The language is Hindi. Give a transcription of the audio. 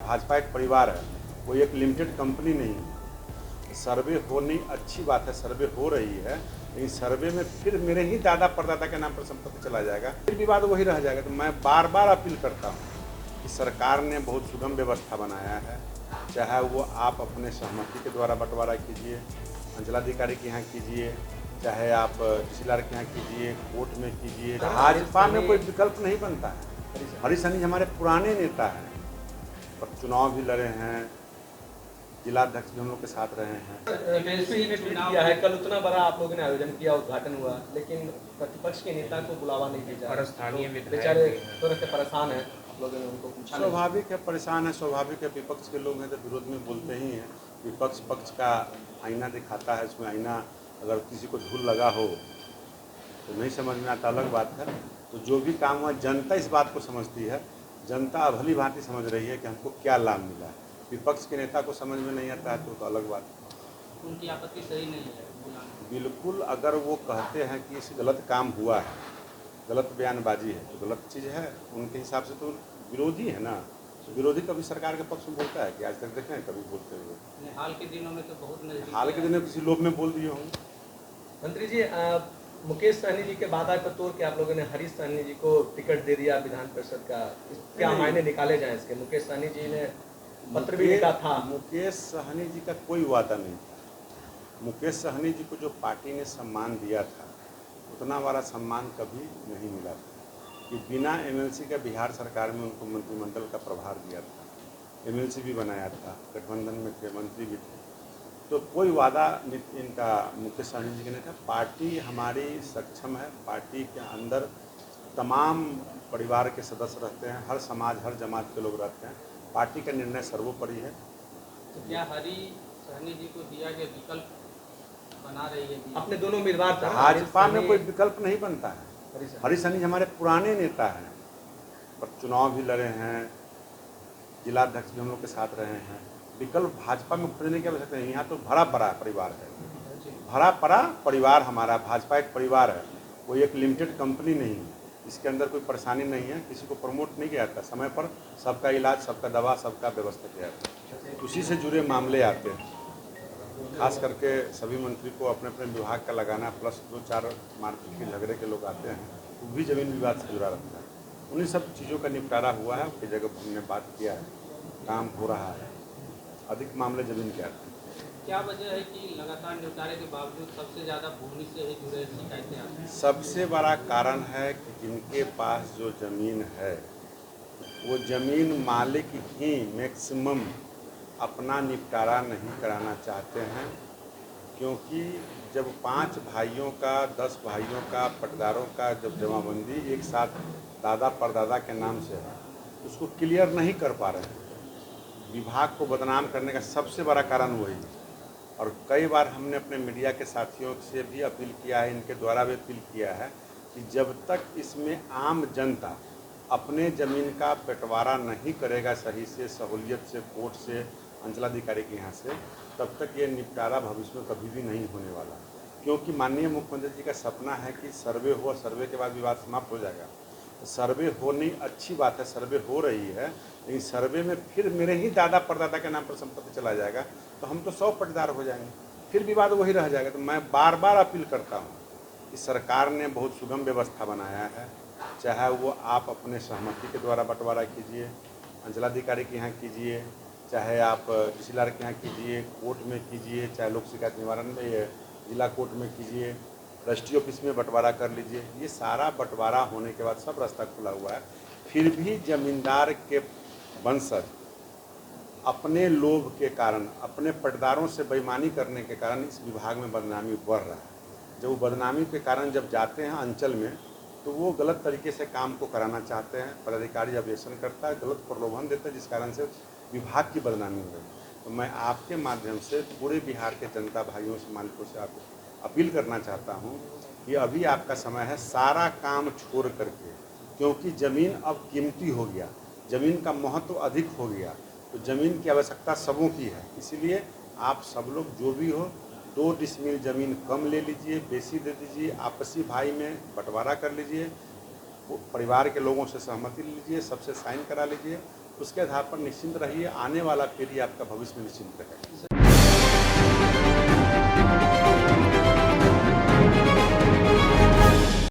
भाजपा एक परिवार है, कोई एक लिमिटेड कंपनी नहीं है। सर्वे होनी अच्छी बात है, सर्वे हो रही है, लेकिन सर्वे में फिर मेरे ही दादा परदादा के नाम पर संपत्ति चला जाएगा, फिर विवाद वही रह जाएगा। तो मैं बार बार अपील करता हूँ कि सरकार ने बहुत सुगम व्यवस्था बनाया है, चाहे वो आप अपने सहमति के द्वारा बंटवारा कीजिए, अंचलाधिकारी के यहाँ कीजिए, चाहे आप तहसीलदार के यहाँ कीजिए, कोर्ट में कीजिए। भाजपा में कोई विकल्प नहीं बनता है। हरीश सहनी हमारे पुराने नेता हैं, पर चुनाव भी लड़े हैं, जिलाध्यक्ष भी हम लोग के साथ रहे हैं। बीएसपी ने ट्वीट किया है, कल उतना बड़ा आप लोगों ने आयोजन किया, उद्घाटन हुआ, लेकिन प्रतिपक्ष के नेता को बुलावा नहीं भेजा और स्थानीय बेचारे थोड़े से परेशान हैं। आप लोगों ने उनको पूछा? स्वाभाविक है, परेशान है, स्वाभाविक है। विपक्ष के लोग हैं तो विरोध में बोलते ही हैं। विपक्ष पक्ष का आईना दिखाता है, उसमें आईना अगर किसी को धूल लगा हो तो नहीं समझ में आता, अलग बात है। तो जो भी काम हुआ, जनता इस बात को समझती है, जनता भली भांति समझ रही है कि हमको क्या लाभ मिला है। विपक्ष के नेता को समझ में नहीं आता है तो अलग बात है। उनकी आपत्ति सही नहीं है। बिल्कुल, अगर वो कहते हैं कि इस गलत काम हुआ है, गलत बयानबाजी है, तो गलत चीज़ है, उनके हिसाब से तो विरोधी है ना। तो विरोधी कभी सरकार के पक्ष में बोलता है कि आज तक देखें कभी बोलते हुए? हाल के दिनों में तो बहुत हाल के दिनों में किसी लोभ में बोल दिए होंगे। मंत्री जी, मुकेश सहनी जी के वादा को तोड़ के आप लोगों ने हरीश सहनी जी को टिकट दे दिया विधान परिषद का, क्या मायने निकाले जाए इसके? मुकेश सहनी जी ने पत्र भी लिखा था। मुकेश सहनी जी का कोई वादा नहीं था। मुकेश सहनी जी को जो पार्टी ने सम्मान दिया था, उतना बड़ा सम्मान कभी नहीं मिला था कि बिना एमएलसी के बिहार सरकार में उनको मंत्रिमंडल का प्रभार दिया था, एमएलसी भी बनाया था, गठबंधन में थे, मंत्री भी थे। तो कोई वादा इनका मुकेश सहनी जी के नहीं था। पार्टी हमारी सक्षम है, पार्टी के अंदर तमाम परिवार के सदस्य रहते हैं, हर समाज हर जमात के लोग रहते हैं, पार्टी का निर्णय सर्वोपरि है। तो क्या हरीश सहनी जी को दिया गया विकल्प बना रही है? अपने दोनों उम्मीदवार थे। भाजपा में कोई विकल्प नहीं बनता है। हरीश सहनी हमारे पुराने नेता हैं, पर चुनाव भी लड़े हैं, जिलाध्यक्ष भी हम लोग के साथ रहे हैं। विकल्प भाजपा में खोजने की आवश्यकता नहीं। यहाँ तो भरा पड़ा परिवार है, भरा पड़ा परिवार हमारा। भाजपा एक परिवार है, कोई एक लिमिटेड कंपनी नहीं है। इसके अंदर कोई परेशानी नहीं है, किसी को प्रमोट नहीं किया जाता। समय पर सबका इलाज, सबका दवा, सबका व्यवस्था किया जाता है। उसी से जुड़े मामले आते हैं। खास करके सभी मंत्री को अपने अपने विभाग का लगाना, प्लस 2-4 मारपीट के झगड़े के लोग आते हैं, वो भी जमीन विवाद से जुड़ा रहता है। उन्हीं सब चीज़ों का निपटारा हुआ है, उसकी जगह हमने बात किया है, काम हो रहा है। अधिक मामले जमीन के आते हैं। क्या वजह है कि लगातार निपटारे के बावजूद सबसे ज़्यादा भूमि से ही जुड़े शिकायतें आती हैं? सबसे बड़ा कारण है कि जिनके पास जो ज़मीन है, वो ज़मीन मालिक ही मैक्सिमम अपना निपटारा नहीं कराना चाहते हैं। क्योंकि जब 5 भाइयों का, 10 भाइयों का, पटदारों का जब जमाबंदी एक साथ दादा परदादा के नाम से है, उसको क्लियर नहीं कर पा रहे हैं। विभाग को बदनाम करने का सबसे बड़ा कारण वही है। और कई बार हमने अपने मीडिया के साथियों से भी अपील किया है, इनके द्वारा भी अपील किया है कि जब तक इसमें आम जनता अपने ज़मीन का बंटवारा नहीं करेगा सही से, सहूलियत से, कोर्ट से, अंचलाधिकारी के यहाँ से, तब तक ये निपटारा भविष्य में कभी भी नहीं होने वाला। क्योंकि माननीय मुख्यमंत्री जी का सपना है कि सर्वे हो, सर्वे के बाद विवाद समाप्त हो जाएगा। सर्वे होनी अच्छी बात है, सर्वे हो रही है, लेकिन सर्वे में फिर मेरे ही दादा परदादा के नाम पर संपत्ति चला जाएगा, तो हम तो 100 पटदार हो जाएंगे, फिर विवाद वही रह जाएगा। तो मैं बार बार अपील करता हूँ कि सरकार ने बहुत सुगम व्यवस्था बनाया है, चाहे वो आप अपने सहमति के द्वारा बंटवारा कीजिए, अंचलाधिकारी के यहाँ कीजिए, चाहे आप तहसीलदार के यहाँ कीजिए, कोर्ट में कीजिए, चाहे लोक शिकायत निवारण में जिला कोर्ट में कीजिए, रजिस्ट्री ऑफिस में बंटवारा कर लीजिए। ये सारा बंटवारा होने के बाद सब रास्ता खुला हुआ है। फिर भी जमींदार के वंशज अपने लोभ के कारण, अपने पटदारों से बेईमानी करने के कारण इस विभाग में बदनामी बढ़ रहा है। जब वो बदनामी के कारण जब जाते हैं अंचल में, तो वो गलत तरीके से काम को कराना चाहते हैं। पदाधिकारी ऑब्जेक्शन करता है, गलत प्रलोभन देता है, जिस कारण से विभाग की बदनामी हो गई। तो मैं आपके माध्यम से पूरे बिहार के जनता भाइयों से, मालिकों से आप अपील करना चाहता हूं कि अभी आपका समय है, सारा काम छोड़ करके, क्योंकि ज़मीन अब कीमती हो गया, ज़मीन का महत्व अधिक हो गया, तो ज़मीन की आवश्यकता सबों की है। इसीलिए आप सब लोग जो भी हो, 2 डिसमिल ज़मीन कम ले लीजिए, बेसी दे दीजिए, आपसी भाई में बंटवारा कर लीजिए, परिवार के लोगों से सहमति लीजिए, सबसे साइन करा लीजिए उसके आधार पर निश्चिंत रहिए, आने वाला पीढ़ी आपका भविष्य में निश्चिंत रहेगा।